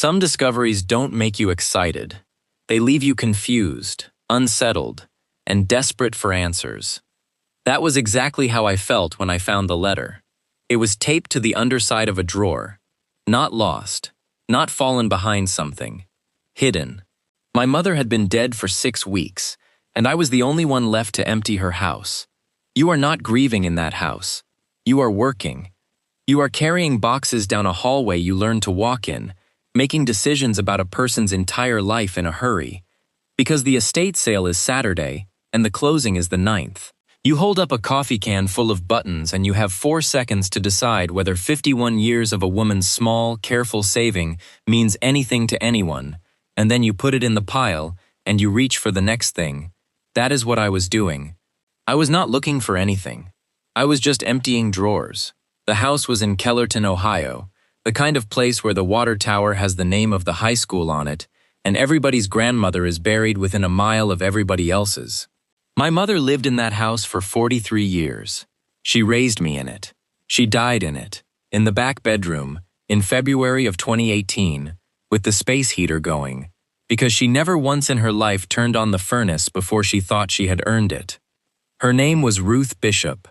Some discoveries don't make you excited. They leave you confused, unsettled, and desperate for answers. That was exactly how I felt when I found the letter. It was taped to the underside of a drawer. Not lost, not fallen behind something. Hidden. My mother had been dead for 6 weeks, and I was the only one left to empty her house. You are not grieving in that house. You are working. You are carrying boxes down a hallway you learned to walk in, making decisions about a person's entire life in a hurry. Because the estate sale is Saturday, and the closing is the 9th. You hold up a coffee can full of buttons and you have 4 seconds to decide whether 51 years of a woman's small, careful saving means anything to anyone, and then you put it in the pile and you reach for the next thing. That is what I was doing. I was not looking for anything. I was just emptying drawers. The house was in Kellerton, Ohio, the kind of place where the water tower has the name of the high school on it, and everybody's grandmother is buried within a mile of everybody else's. My mother lived in that house for 43 years. She raised me in it. She died in it, in the back bedroom, in February of 2018, with the space heater going, because she never once in her life turned on the furnace before she thought she had earned it. Her name was Ruth Bishop.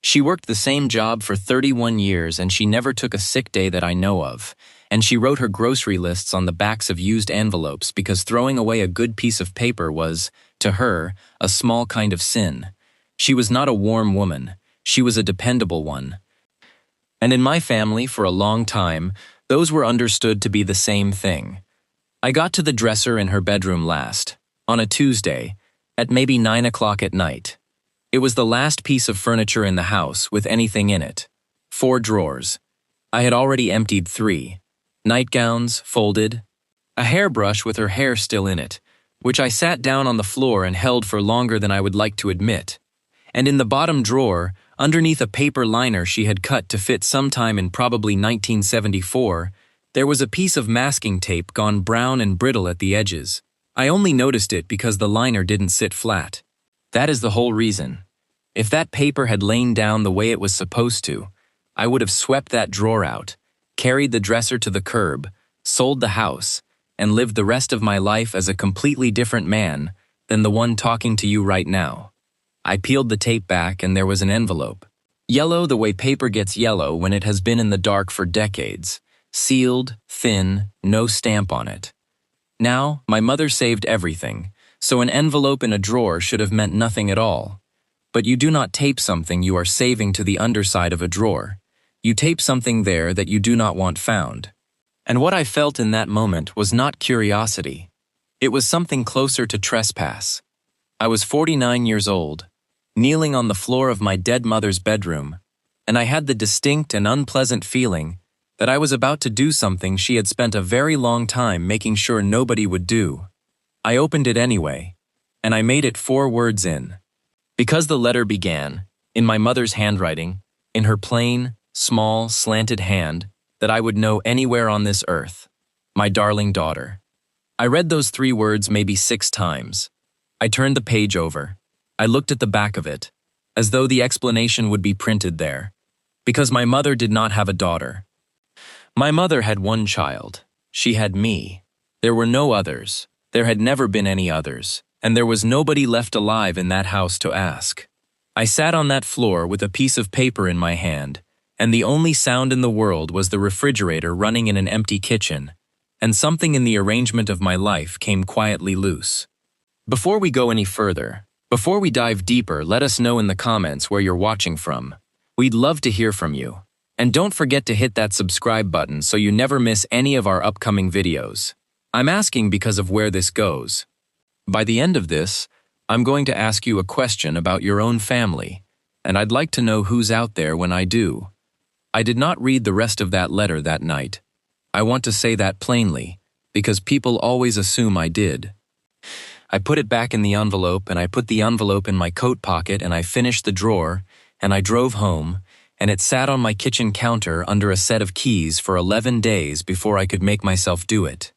She worked the same job for 31 years and she never took a sick day that I know of, and she wrote her grocery lists on the backs of used envelopes because throwing away a good piece of paper was, to her, a small kind of sin. She was not a warm woman. She was a dependable one. And in my family, for a long time, those were understood to be the same thing. I got to the dresser in her bedroom last, on a Tuesday, at maybe 9 o'clock at night. It was the last piece of furniture in the house with anything in it. 4 drawers. I had already emptied 3. Nightgowns, folded. A hairbrush with her hair still in it, which I sat down on the floor and held for longer than I would like to admit. And in the bottom drawer, underneath a paper liner she had cut to fit sometime in probably 1974, there was a piece of masking tape gone brown and brittle at the edges. I only noticed it because the liner didn't sit flat. That is the whole reason. If that paper had lain down the way it was supposed to, I would have swept that drawer out, carried the dresser to the curb, sold the house, and lived the rest of my life as a completely different man than the one talking to you right now. I peeled the tape back and there was an envelope. Yellow the way paper gets yellow when it has been in the dark for decades. Sealed, thin, no stamp on it. Now, my mother saved everything, so an envelope in a drawer should have meant nothing at all. But you do not tape something you are saving to the underside of a drawer. You tape something there that you do not want found. And what I felt in that moment was not curiosity. It was something closer to trespass. I was 49 years old, kneeling on the floor of my dead mother's bedroom, and I had the distinct and unpleasant feeling that I was about to do something she had spent a very long time making sure nobody would do. I opened it anyway, and I made it 4 words in. Because the letter began, in my mother's handwriting, in her plain, small, slanted hand, that I would know anywhere on this earth. My darling daughter. I read those 3 words maybe 6 times. I turned the page over. I looked at the back of it, as though the explanation would be printed there. Because my mother did not have a daughter. My mother had 1 child. She had me. There were no others. There had never been any others, and there was nobody left alive in that house to ask. I sat on that floor with a piece of paper in my hand, and the only sound in the world was the refrigerator running in an empty kitchen, and something in the arrangement of my life came quietly loose. Before we go any further, before we dive deeper, let us know in the comments where you're watching from. We'd love to hear from you. And don't forget to hit that subscribe button so you never miss any of our upcoming videos. I'm asking because of where this goes. By the end of this, I'm going to ask you a question about your own family, and I'd like to know who's out there when I do. I did not read the rest of that letter that night. I want to say that plainly, because people always assume I did. I put it back in the envelope, and I put the envelope in my coat pocket, and I finished the drawer, and I drove home, and it sat on my kitchen counter under a set of keys for 11 days before I could make myself do it.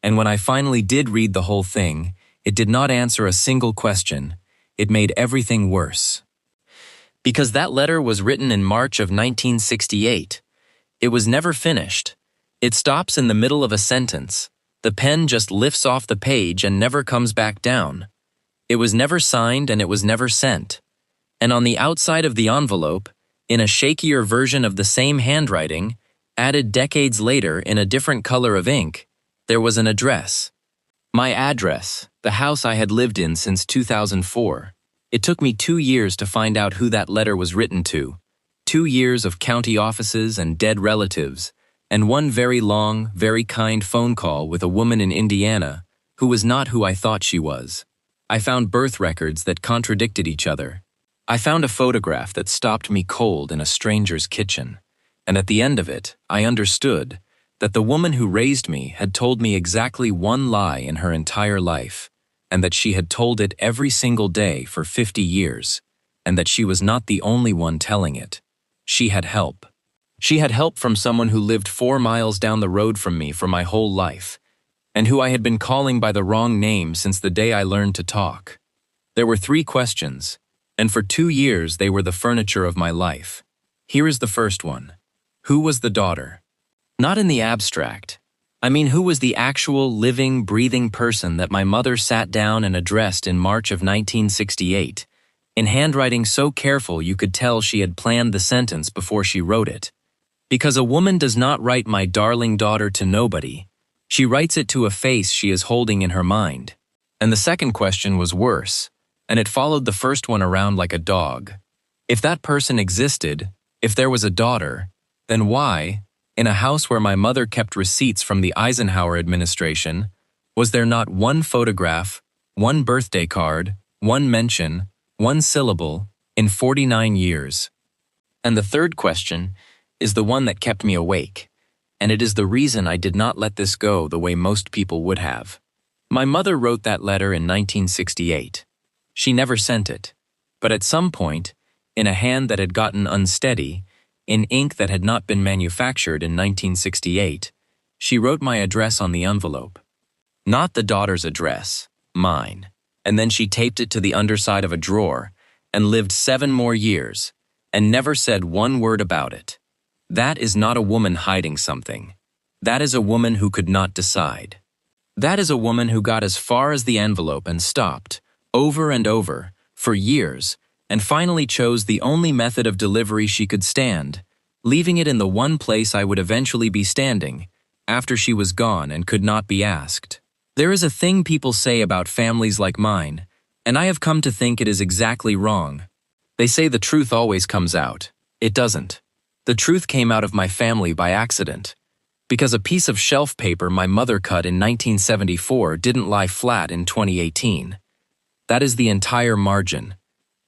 And when I finally did read the whole thing, it did not answer a single question. It made everything worse. Because that letter was written in March of 1968. It was never finished. It stops in the middle of a sentence. The pen just lifts off the page and never comes back down. It was never signed and it was never sent. And on the outside of the envelope, in a shakier version of the same handwriting, added decades later in a different color of ink, there was an address. My address, the house I had lived in since 2004. It took me 2 years to find out who that letter was written to. 2 years of county offices and dead relatives, and one very long, very kind phone call with a woman in Indiana who was not who I thought she was. I found birth records that contradicted each other. I found a photograph that stopped me cold in a stranger's kitchen, and at the end of it, I understood that the woman who raised me had told me exactly one lie in her entire life, and that she had told it every single day for 50 years, and that she was not the only one telling it. She had help. She had help from someone who lived 4 miles down the road from me for my whole life, and who I had been calling by the wrong name since the day I learned to talk. There were 3 questions, and for 2 years they were the furniture of my life. Here is the first one. Who was the daughter? Not in the abstract. I mean, who was the actual living, breathing person that my mother sat down and addressed in March of 1968, in handwriting so careful you could tell she had planned the sentence before she wrote it? Because a woman does not write "my darling daughter" to nobody. She writes it to a face she is holding in her mind. And the second question was worse, and it followed the first one around like a dog. If that person existed, if there was a daughter, then why, in a house where my mother kept receipts from the Eisenhower administration, was there not one photograph, one birthday card, one mention, one syllable, in 49 years? And the third question is the one that kept me awake, and it is the reason I did not let this go the way most people would have. My mother wrote that letter in 1968. She never sent it, but at some point, in a hand that had gotten unsteady, in ink that had not been manufactured in 1968, she wrote my address on the envelope. Not the daughter's address, mine. And then she taped it to the underside of a drawer and lived 7 more years and never said one word about it. That is not a woman hiding something. That is a woman who could not decide. That is a woman who got as far as the envelope and stopped, over and over, for years, and finally chose the only method of delivery she could stand, leaving it in the one place I would eventually be standing, after she was gone and could not be asked. There is a thing people say about families like mine, and I have come to think it is exactly wrong. They say the truth always comes out. It doesn't. The truth came out of my family by accident, because a piece of shelf paper my mother cut in 1974 didn't lie flat in 2018. That is the entire margin.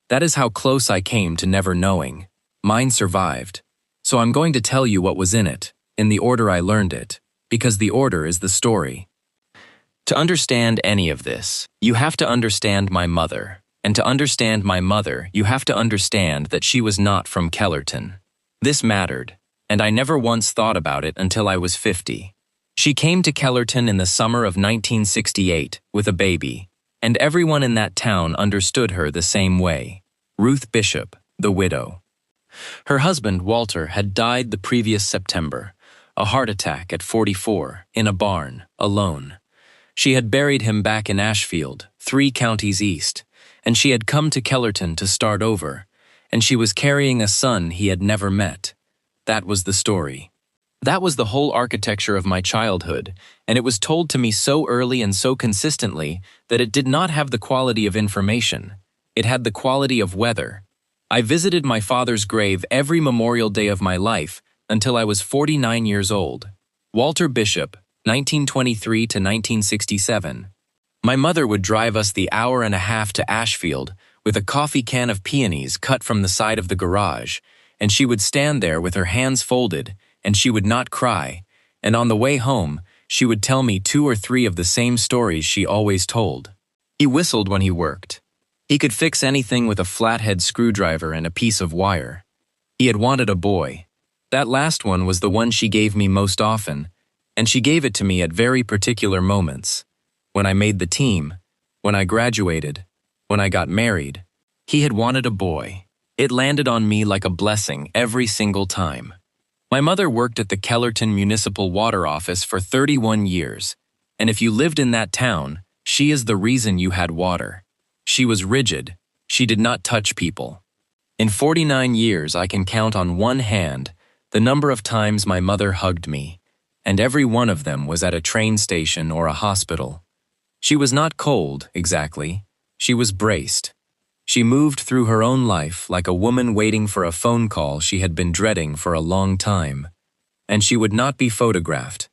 That is how close I came to never knowing. Mine survived. So I'm going to tell you what was in it, in the order I learned it, because the order is the story. To understand any of this, you have to understand my mother. And to understand my mother, you have to understand that she was not from Kellerton. This mattered, and I never once thought about it until I was 50. She came to Kellerton in the summer of 1968 with a baby, and everyone in that town understood her the same way. Ruth Bishop, the widow. Her husband, Walter, had died the previous September, a heart attack at 44, in a barn, alone. She had buried him back in Ashfield, 3 counties east, and she had come to Kellerton to start over, and she was carrying a son he had never met. That was the story. That was the whole architecture of my childhood, and it was told to me so early and so consistently that it did not have the quality of information. It had the quality of weather. I visited my father's grave every Memorial Day of my life until I was 49 years old. Walter Bishop, 1923 to 1967. My mother would drive us the hour and a half to Ashfield with a coffee can of peonies cut from the side of the garage, and she would stand there with her hands folded, and she would not cry, and on the way home, she would tell me 2 or 3 of the same stories she always told. He whistled when he worked. He could fix anything with a flathead screwdriver and a piece of wire. He had wanted a boy. That last one was the one she gave me most often, and she gave it to me at very particular moments. When I made the team, when I graduated, when I got married. He had wanted a boy. It landed on me like a blessing every single time. My mother worked at the Kellerton Municipal Water Office for 31 years, and if you lived in that town, she is the reason you had water. She was rigid. She did not touch people. In 49 years, I can count on one hand the number of times my mother hugged me, and every one of them was at a train station or a hospital. She was not cold, exactly. She was braced. She moved through her own life like a woman waiting for a phone call she had been dreading for a long time. And she would not be photographed.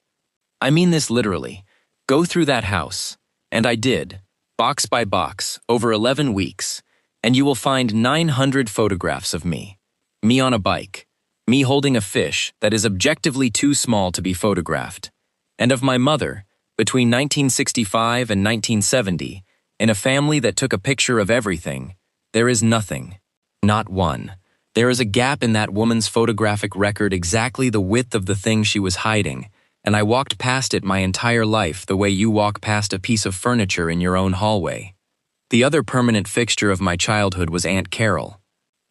I mean this literally. Go through that house. And I did, box by box, over 11 weeks, and you will find 900 photographs of me. Me on a bike. Me holding a fish that is objectively too small to be photographed. And of my mother, between 1965 and 1970, in a family that took a picture of everything, there is nothing. Not one. There is a gap in that woman's photographic record exactly the width of the thing she was hiding, and I walked past it my entire life the way you walk past a piece of furniture in your own hallway. The other permanent fixture of my childhood was Aunt Carol.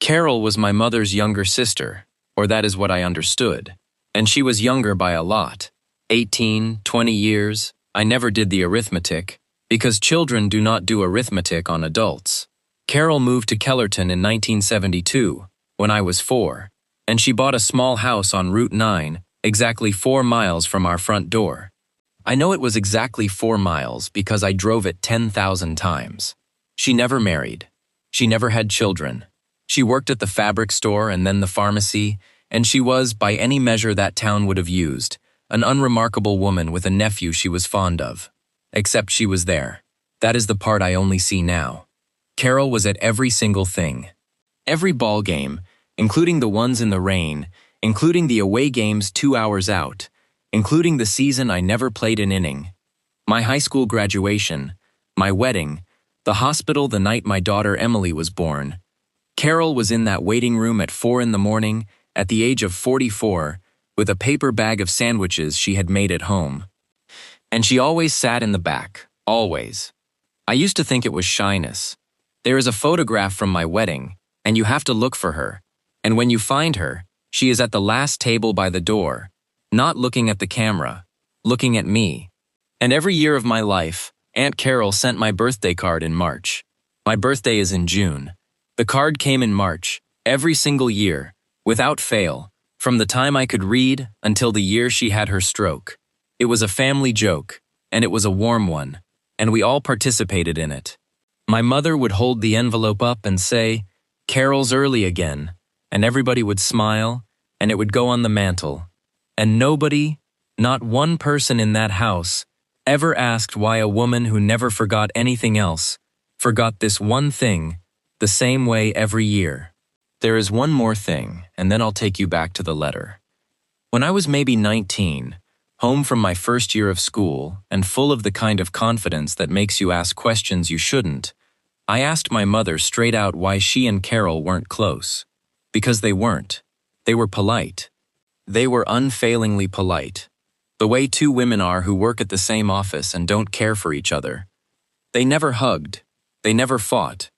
Carol was my mother's younger sister, or that is what I understood, and she was younger by a lot. 18, 20 years, I never did the arithmetic, because children do not do arithmetic on adults. Carol moved to Kellerton in 1972, when I was 4, and she bought a small house on Route 9, exactly 4 miles from our front door. I know it was exactly 4 miles because I drove it 10,000 times. She never married. She never had children. She worked at the fabric store and then the pharmacy, and she was, by any measure that town would have used, an unremarkable woman with a nephew she was fond of. Except she was there. That is the part I only see now. Carol was at every single thing. Every ball game, including the ones in the rain, including the away games 2 hours out, including the season I never played an inning, my high school graduation, my wedding, the hospital the night my daughter Emily was born. Carol was in that waiting room at 4 in the morning, at the age of 44, with a paper bag of sandwiches she had made at home. And she always sat in the back, always. I used to think it was shyness. There is a photograph from my wedding, and you have to look for her. And when you find her, she is at the last table by the door, not looking at the camera, looking at me. And every year of my life, Aunt Carol sent my birthday card in March. My birthday is in June. The card came in March, every single year, without fail, from the time I could read until the year she had her stroke. It was a family joke, and it was a warm one, and we all participated in it. My mother would hold the envelope up and say, "Carol's early again," and everybody would smile, and it would go on the mantel. And nobody, not one person in that house, ever asked why a woman who never forgot anything else, forgot this one thing, the same way every year. There is one more thing, and then I'll take you back to the letter. When I was maybe 19, home from my first year of school, and full of the kind of confidence that makes you ask questions you shouldn't, I asked my mother straight out why she and Carol weren't close. Because they weren't. They were polite. They were unfailingly polite. The way 2 women are who work at the same office and don't care for each other. They never hugged. They never fought.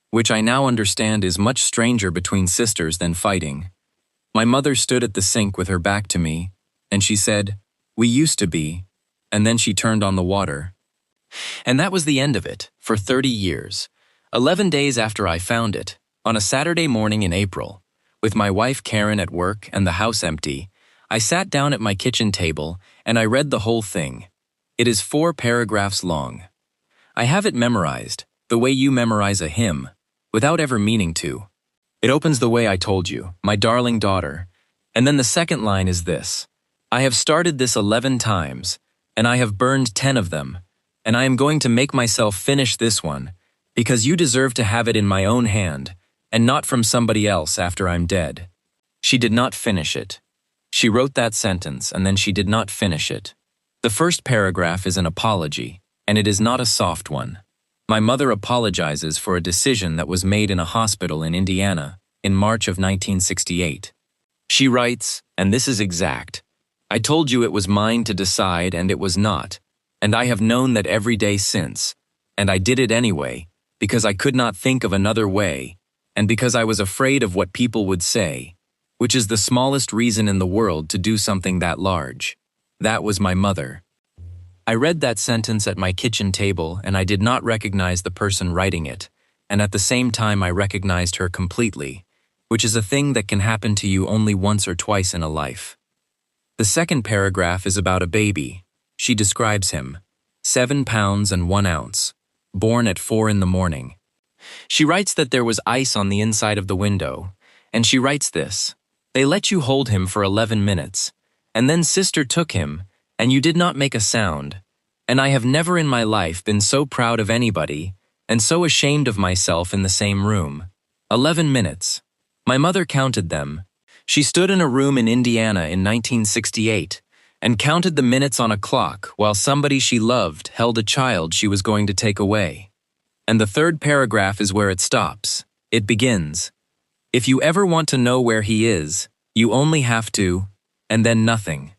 Which I now understand is much stranger between sisters than fighting. My mother stood at the sink with her back to me, and she said, "We used to be," and then she turned on the water. And that was the end of it, for 30 years. 11 days after I found it, on a Saturday morning in April, with my wife Karen at work and the house empty, I sat down at my kitchen table and I read the whole thing. It is 4 paragraphs long. I have it memorized, the way you memorize a hymn, without ever meaning to. It opens the way I told you, my darling daughter, and then the second line is this: I have started this 11 times, and I have burned 10 of them, and I am going to make myself finish this one, because you deserve to have it in my own hand, and not from somebody else after I'm dead. She did not finish it. She wrote that sentence, and then she did not finish it. The first paragraph is an apology, and it is not a soft one. My mother apologizes for a decision that was made in a hospital in Indiana in March of 1968. She writes, and this is exact, "I told you it was mine to decide, and it was not, and I have known that every day since, and I did it anyway, because I could not think of another way, and because I was afraid of what people would say. which is the smallest reason in the world to do something that large. That was my mother. I read that sentence at my kitchen table and I did not recognize the person writing it, and at the same time I recognized her completely, which is a thing that can happen to you only once or twice in a life. The second paragraph is about a baby. She describes him, 7 pounds and 1 ounce, born at 4 in the morning. She writes that there was ice on the inside of the window, and she writes this: "They let you hold him for 11 minutes, and then sister took him, and you did not make a sound, and I have never in my life been so proud of anybody, and so ashamed of myself in the same room. 11 minutes. My mother counted them. She stood in a room in Indiana in 1968, and counted the minutes on a clock while somebody she loved held a child she was going to take away." And the third paragraph is where it stops. It begins, "If you ever want to know where he is, you only have to," and then nothing.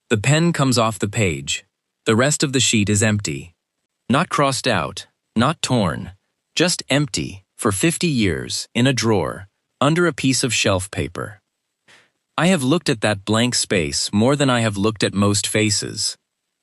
The pen comes off the page. The rest of the sheet is empty. Not crossed out, not torn, just empty for 50 years in a drawer, under a piece of shelf paper. I have looked at that blank space more than I have looked at most faces.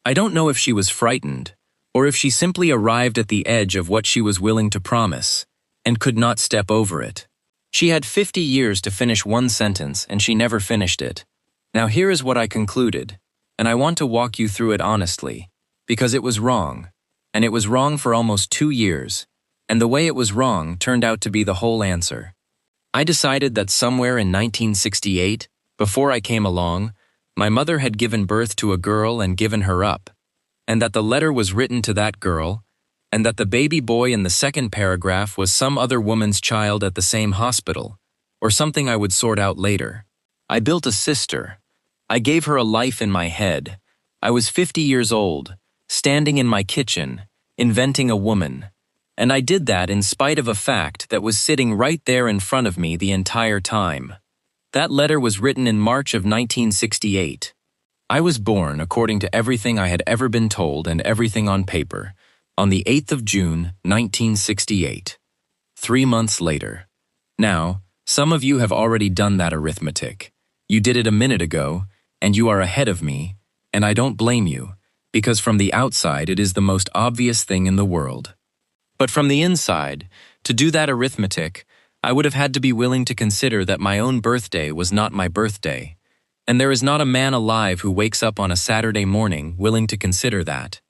I don't know if she was frightened, or if she simply arrived at the edge of what she was willing to promise, and could not step over it. She had 50 years to finish one sentence, and she never finished it. Now here is what I concluded, and I want to walk you through it honestly, because it was wrong, and it was wrong for almost 2 years, and the way it was wrong turned out to be the whole answer. I decided that somewhere in 1968, before I came along, my mother had given birth to a girl and given her up, and that the letter was written to that girl, and that the baby boy in the second paragraph was some other woman's child at the same hospital, or something I would sort out later. I built a sister. I gave her a life in my head. I was 50 years old, standing in my kitchen, inventing a woman. And I did that in spite of a fact that was sitting right there in front of me the entire time. That letter was written in March of 1968. I was born, according to everything I had ever been told and everything on paper, on the 8th of June, 1968. 3 months later. Now, some of you have already done that arithmetic. You did it a minute ago, and you are ahead of me, and I don't blame you, because from the outside it is the most obvious thing in the world. But from the inside, to do that arithmetic, I would have had to be willing to consider that my own birthday was not my birthday. And there is not a man alive who wakes up on a Saturday morning willing to consider that.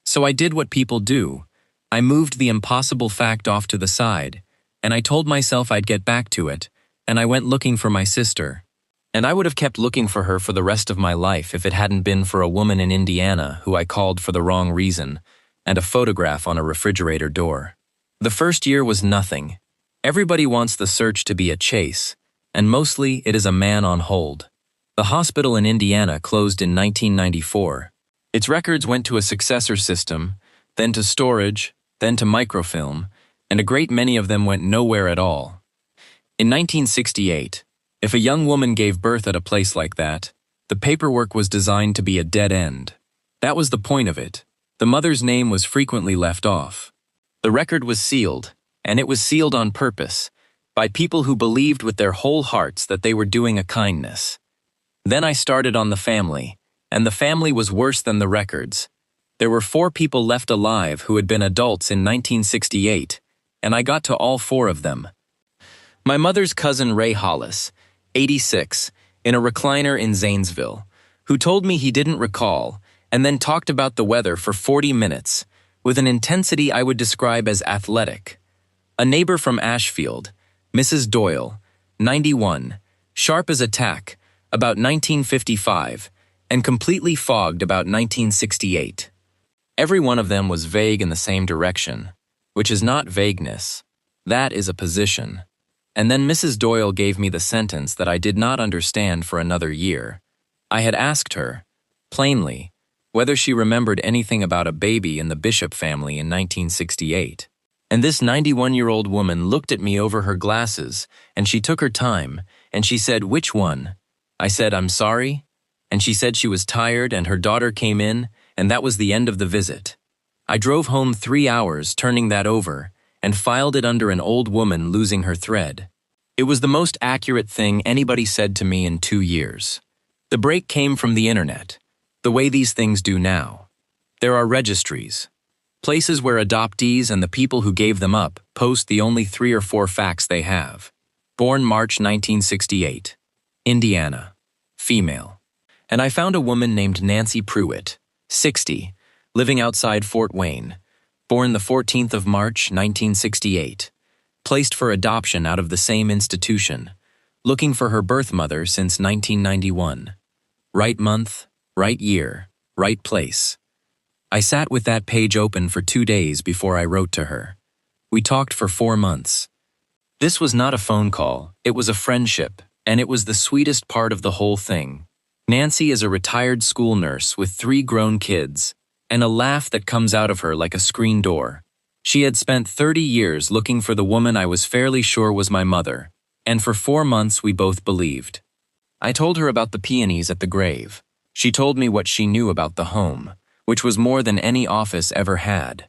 So I did what people do. I moved the impossible fact off to the side, and I told myself I'd get back to it, and I went looking for my sister. And I would have kept looking for her for the rest of my life if it hadn't been for a woman in Indiana who I called for the wrong reason, and a photograph on a refrigerator door. The first year was nothing. Everybody wants the search to be a chase, and mostly it is a man on hold. The hospital in Indiana closed in 1994. Its records went to a successor system, then to storage, then to microfilm, and a great many of them went nowhere at all. In 1968, if a young woman gave birth at a place like that, the paperwork was designed to be a dead end. That was the point of it. The mother's name was frequently left off. The record was sealed, and it was sealed on purpose, by people who believed with their whole hearts that they were doing a kindness. Then I started on the family, and the family was worse than the records. There were 4 people left alive who had been adults in 1968, and I got to all 4 of them. My mother's cousin Ray Hollis, 86, in a recliner in Zanesville, who told me he didn't recall, and then talked about the weather for 40 minutes, with an intensity I would describe as athletic. A neighbor from Ashfield, Mrs. Doyle, 91, sharp as a tack, about 1955, and completely fogged about 1968. Every one of them was vague in the same direction, which is not vagueness. That is a position. And then Mrs. Doyle gave me the sentence that I did not understand for another year. I had asked her, plainly, whether she remembered anything about a baby in the Bishop family in 1968. And this 91-year-old woman looked at me over her glasses, and she took her time, and she said, "Which one?" I said, "I'm sorry," and she said she was tired and her daughter came in, and that was the end of the visit. I drove home 3 hours turning that over and filed it under an old woman losing her thread. It was the most accurate thing anybody said to me in 2 years. The break came from the internet, the way these things do now. There are registries, places where adoptees and the people who gave them up post the only 3 or 4 facts they have. Born March 1968. Indiana. Female. And I found a woman named Nancy Pruitt, 60, living outside Fort Wayne. Born the 14th of March 1968. Placed for adoption out of the same institution. Looking for her birth mother since 1991. Right month, right year, right place. I sat with that page open for 2 days before I wrote to her. We talked for 4 months. This was not a phone call, it was a friendship, and it was the sweetest part of the whole thing. Nancy is a retired school nurse with 3 grown kids, and a laugh that comes out of her like a screen door. She had spent 30 years looking for the woman I was fairly sure was my mother, and for 4 months we both believed. I told her about the peonies at the grave. She told me what she knew about the home, which was more than any office ever had.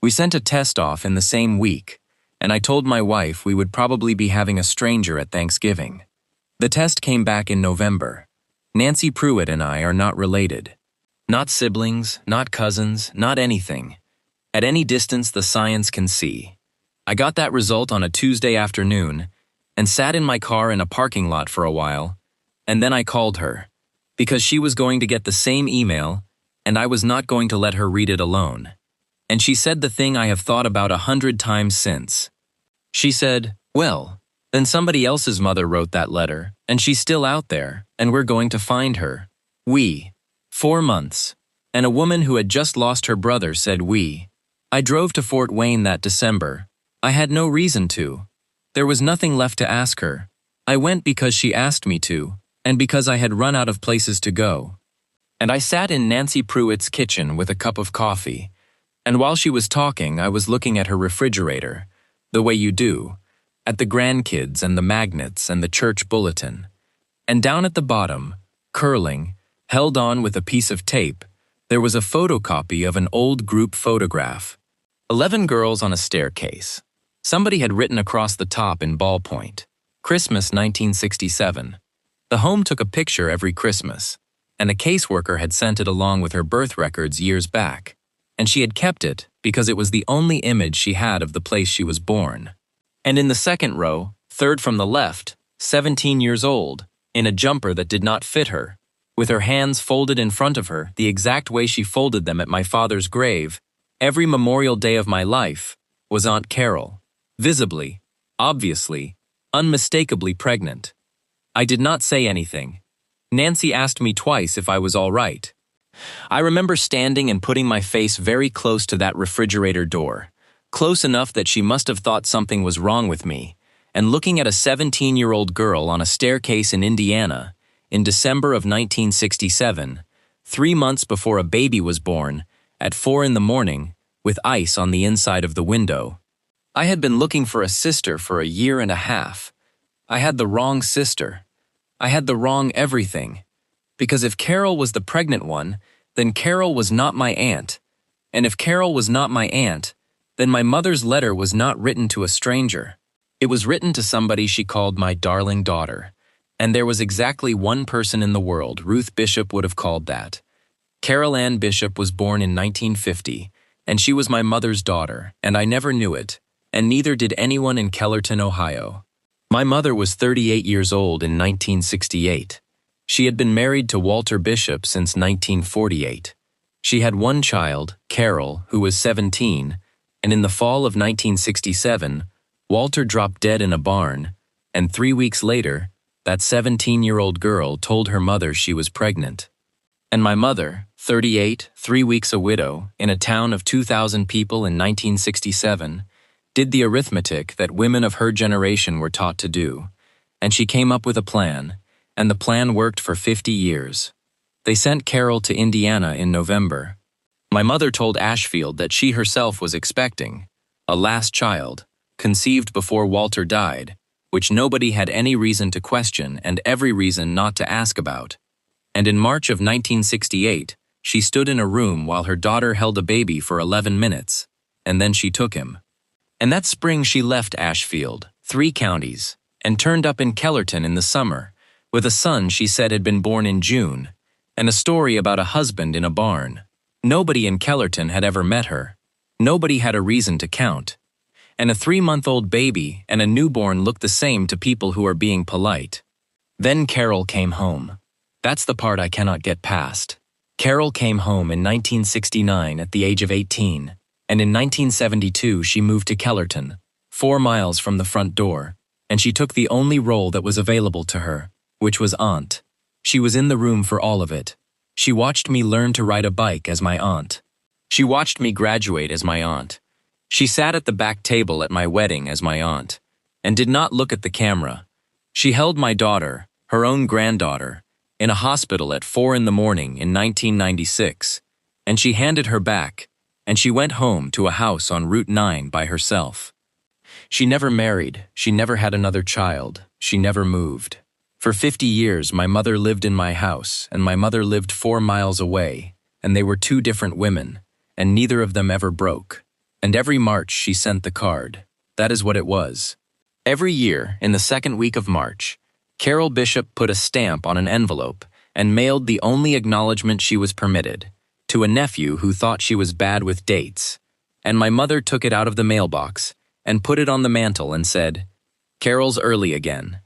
We sent a test off in the same week, and I told my wife we would probably be having a stranger at Thanksgiving. The test came back in November. Nancy Pruitt and I are not related. Not siblings, not cousins, not anything. At any distance the science can see. I got that result on a Tuesday afternoon and sat in my car in a parking lot for a while, and then I called her, because she was going to get the same email and I was not going to let her read it alone. And she said the thing I have thought about 100 times since. She said, well, then somebody else's mother wrote that letter, and she's still out there, and we're going to find her. We. 4 months. And a woman who had just lost her brother said we. I drove to Fort Wayne that December. I had no reason to. There was nothing left to ask her. I went because she asked me to, and because I had run out of places to go. And I sat in Nancy Pruitt's kitchen with a cup of coffee, and while she was talking, I was looking at her refrigerator, the way you do, at the grandkids and the magnets and the church bulletin. And down at the bottom, curling, held on with a piece of tape, there was a photocopy of an old group photograph. 11 girls on a staircase. Somebody had written across the top in ballpoint, Christmas 1967. The home took a picture every Christmas, and a caseworker had sent it along with her birth records years back. And she had kept it because it was the only image she had of the place she was born. And in the second row, third from the left, 17 years old, in a jumper that did not fit her, with her hands folded in front of her the exact way she folded them at my father's grave, every Memorial Day of my life, was Aunt Carol, visibly, obviously, unmistakably pregnant. I did not say anything. Nancy asked me twice if I was all right. I remember standing and putting my face very close to that refrigerator door, close enough that she must have thought something was wrong with me, and looking at a 17-year-old girl on a staircase in Indiana in December of 1967, 3 months before a baby was born, at 4 in the morning, with ice on the inside of the window. I had been looking for a sister for a year and a half. I had the wrong sister. I had the wrong everything. Because if Carol was the pregnant one, then Carol was not my aunt. And if Carol was not my aunt, then my mother's letter was not written to a stranger. It was written to somebody she called my darling daughter. And there was exactly one person in the world Ruth Bishop would have called that. Carol Ann Bishop was born in 1950, and she was my mother's daughter, and I never knew it, and neither did anyone in Kellerton, Ohio. My mother was 38 years old in 1968. She had been married to Walter Bishop since 1948. She had one child, Carol, who was 17, and in the fall of 1967, Walter dropped dead in a barn, and 3 weeks later, that 17-year-old girl told her mother she was pregnant. And my mother, 38, 3 weeks a widow, in a town of 2,000 people in 1967, did the arithmetic that women of her generation were taught to do, and she came up with a plan, and the plan worked for 50 years. They sent Carol to Indiana in November. My mother told Ashfield that she herself was expecting a last child, conceived before Walter died, which nobody had any reason to question and every reason not to ask about. And in March of 1968, she stood in a room while her daughter held a baby for 11 minutes, and then she took him. And that spring she left Ashfield, 3 counties, and turned up in Kellerton in the summer, with a son she said had been born in June, and a story about a husband in a barn. Nobody in Kellerton had ever met her. Nobody had a reason to count. And a 3-month-old baby and a newborn looked the same to people who are being polite. Then Carol came home. That's the part I cannot get past. Carol came home in 1969 at the age of 18, and in 1972 she moved to Kellerton, 4 miles from the front door, and she took the only role that was available to her, which was aunt. She was in the room for all of it. She watched me learn to ride a bike as my aunt. She watched me graduate as my aunt. She sat at the back table at my wedding as my aunt, and did not look at the camera. She held my daughter, her own granddaughter, in a hospital at 4 in the morning in 1996, and she handed her back, and she went home to a house on Route 9 by herself. She never married, she never had another child, she never moved. For 50 years my mother lived in my house, and my mother lived 4 miles away, and they were 2 different women, and neither of them ever broke. And every March she sent the card. That is what it was. Every year, in the second week of March, Carol Bishop put a stamp on an envelope and mailed the only acknowledgement she was permitted, to a nephew who thought she was bad with dates. And my mother took it out of the mailbox and put it on the mantel and said, "Carol's early again."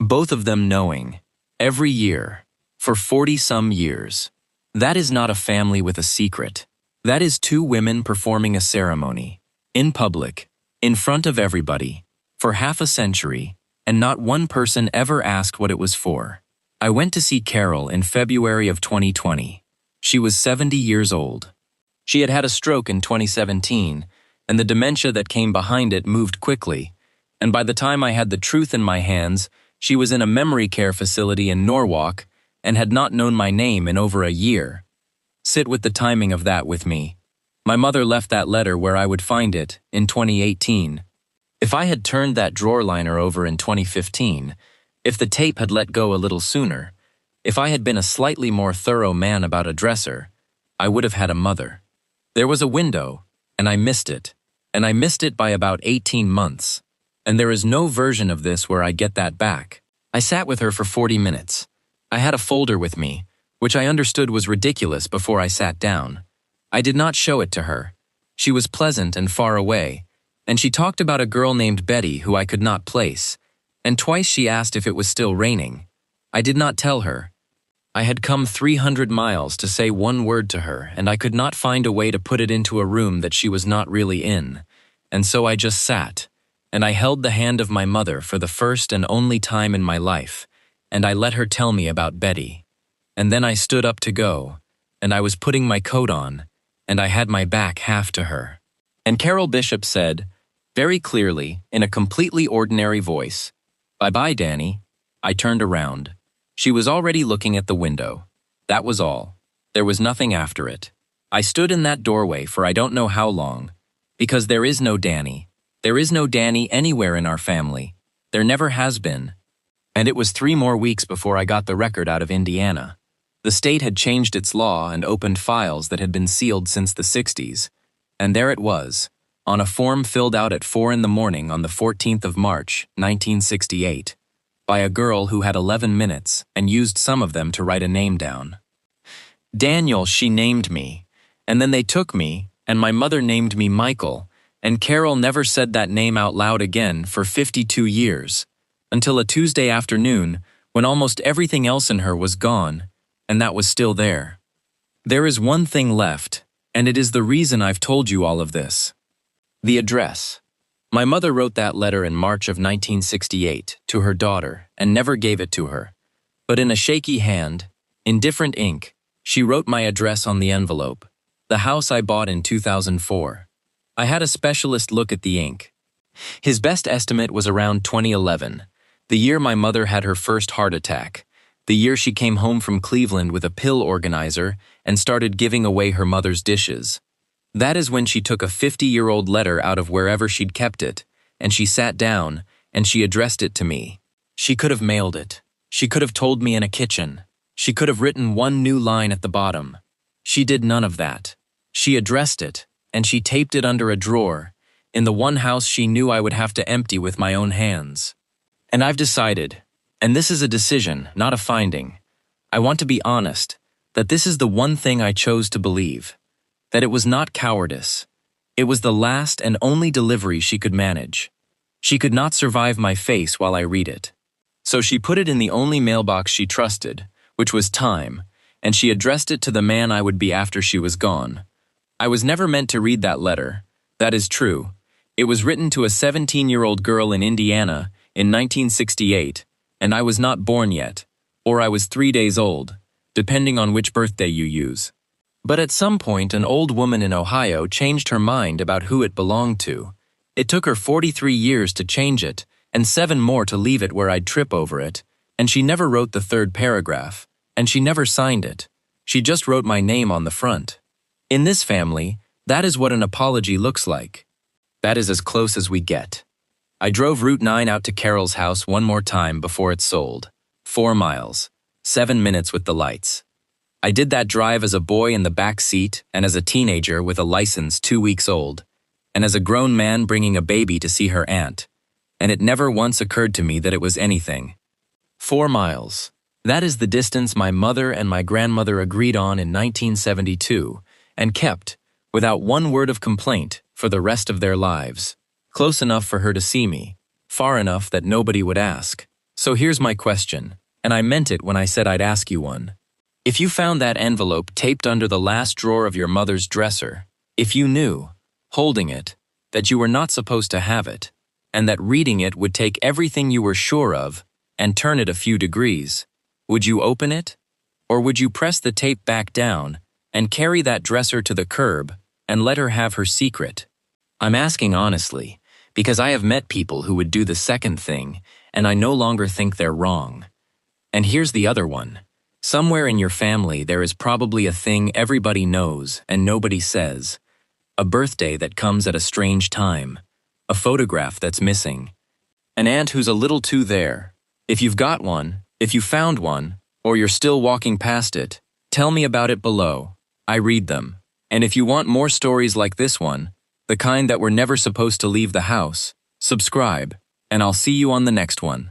Both of them knowing, every year, for 40-some years. That is not a family with a secret. That is 2 women performing a ceremony, in public, in front of everybody, for half a century, and not one person ever asked what it was for. I went to see Carol in February of 2020. She was 70 years old. She had had a stroke in 2017, and the dementia that came behind it moved quickly, and by the time I had the truth in my hands, she was in a memory care facility in Norwalk and had not known my name in over a year. Sit with the timing of that with me. My mother left that letter where I would find it, in 2018. If I had turned that drawer liner over in 2015, if the tape had let go a little sooner, if I had been a slightly more thorough man about a dresser, I would have had a mother. There was a window, and I missed it, and I missed it by about 18 months, and there is no version of this where I get that back. I sat with her for 40 minutes. I had a folder with me, which I understood was ridiculous before I sat down. I did not show it to her. She was pleasant and far away, and she talked about a girl named Betty who I could not place, and twice she asked if it was still raining. I did not tell her. I had come 300 miles to say one word to her, and I could not find a way to put it into a room that she was not really in, and so I just sat, and I held the hand of my mother for the first and only time in my life, and I let her tell me about Betty. And then I stood up to go, and I was putting my coat on, and I had my back half to her. And Carol Bishop said, very clearly, in a completely ordinary voice, "Bye-bye, Danny." I turned around. She was already looking at the window. That was all. There was nothing after it. I stood in that doorway for I don't know how long, because there is no Danny. There is no Danny anywhere in our family. There never has been. And it was 3 more weeks before I got the record out of Indiana. The state had changed its law and opened files that had been sealed since the 60s. And there it was, on a form filled out at 4 in the morning on the 14th of March, 1968, by a girl who had 11 minutes and used some of them to write a name down. Daniel, she named me, and then they took me, and my mother named me Michael, and Carol never said that name out loud again for 52 years, until a Tuesday afternoon when almost everything else in her was gone, and that was still there. There is one thing left, and it is the reason I've told you all of this. The address. My mother wrote that letter in March of 1968 to her daughter and never gave it to her. But in a shaky hand, in different ink, she wrote my address on the envelope, the house I bought in 2004. I had a specialist look at the ink. His best estimate was around 2011, the year my mother had her first heart attack, the year she came home from Cleveland with a pill organizer and started giving away her mother's dishes. That is when she took a 50-year-old letter out of wherever she'd kept it, and she sat down, and she addressed it to me. She could have mailed it. She could have told me in a kitchen. She could have written one new line at the bottom. She did none of that. She addressed it, and she taped it under a drawer, in the one house she knew I would have to empty with my own hands. And I've decided, and this is a decision, not a finding. I want to be honest, that this is the one thing I chose to believe. That it was not cowardice. It was the last and only delivery she could manage. She could not survive my face while I read it. So she put it in the only mailbox she trusted, which was time, and she addressed it to the man I would be after she was gone. I was never meant to read that letter. That is true. It was written to a 17-year-old girl in Indiana in 1968, and I was not born yet, or I was 3 days old, depending on which birthday you use. But at some point, an old woman in Ohio changed her mind about who it belonged to. It took her 43 years to change it, and 7 more to leave it where I'd trip over it, and she never wrote the 3rd paragraph, and she never signed it. She just wrote my name on the front. In this family, that is what an apology looks like. That is as close as we get. I drove Route 9 out to Carol's house one more time before it sold. 4 miles, 7 minutes with the lights. I did that drive as a boy in the back seat and as a teenager with a license 2 weeks old, and as a grown man bringing a baby to see her aunt, and it never once occurred to me that it was anything. 4 miles. That is the distance my mother and my grandmother agreed on in 1972 and kept, without one word of complaint, for the rest of their lives. Close enough for her to see me, far enough that nobody would ask. So here's my question, and I meant it when I said I'd ask you one. If you found that envelope taped under the last drawer of your mother's dresser, if you knew, holding it, that you were not supposed to have it, and that reading it would take everything you were sure of and turn it a few degrees, would you open it? Or would you press the tape back down and carry that dresser to the curb and let her have her secret? I'm asking honestly, because I have met people who would do the second thing, and I no longer think they're wrong. And here's the other one. Somewhere in your family there is probably a thing everybody knows and nobody says. A birthday that comes at a strange time. A photograph that's missing. An aunt who's a little too there. If you've got one, if you found one, or you're still walking past it, tell me about it below. I read them. And if you want more stories like this one, the kind that were never supposed to leave the house, subscribe, and I'll see you on the next one.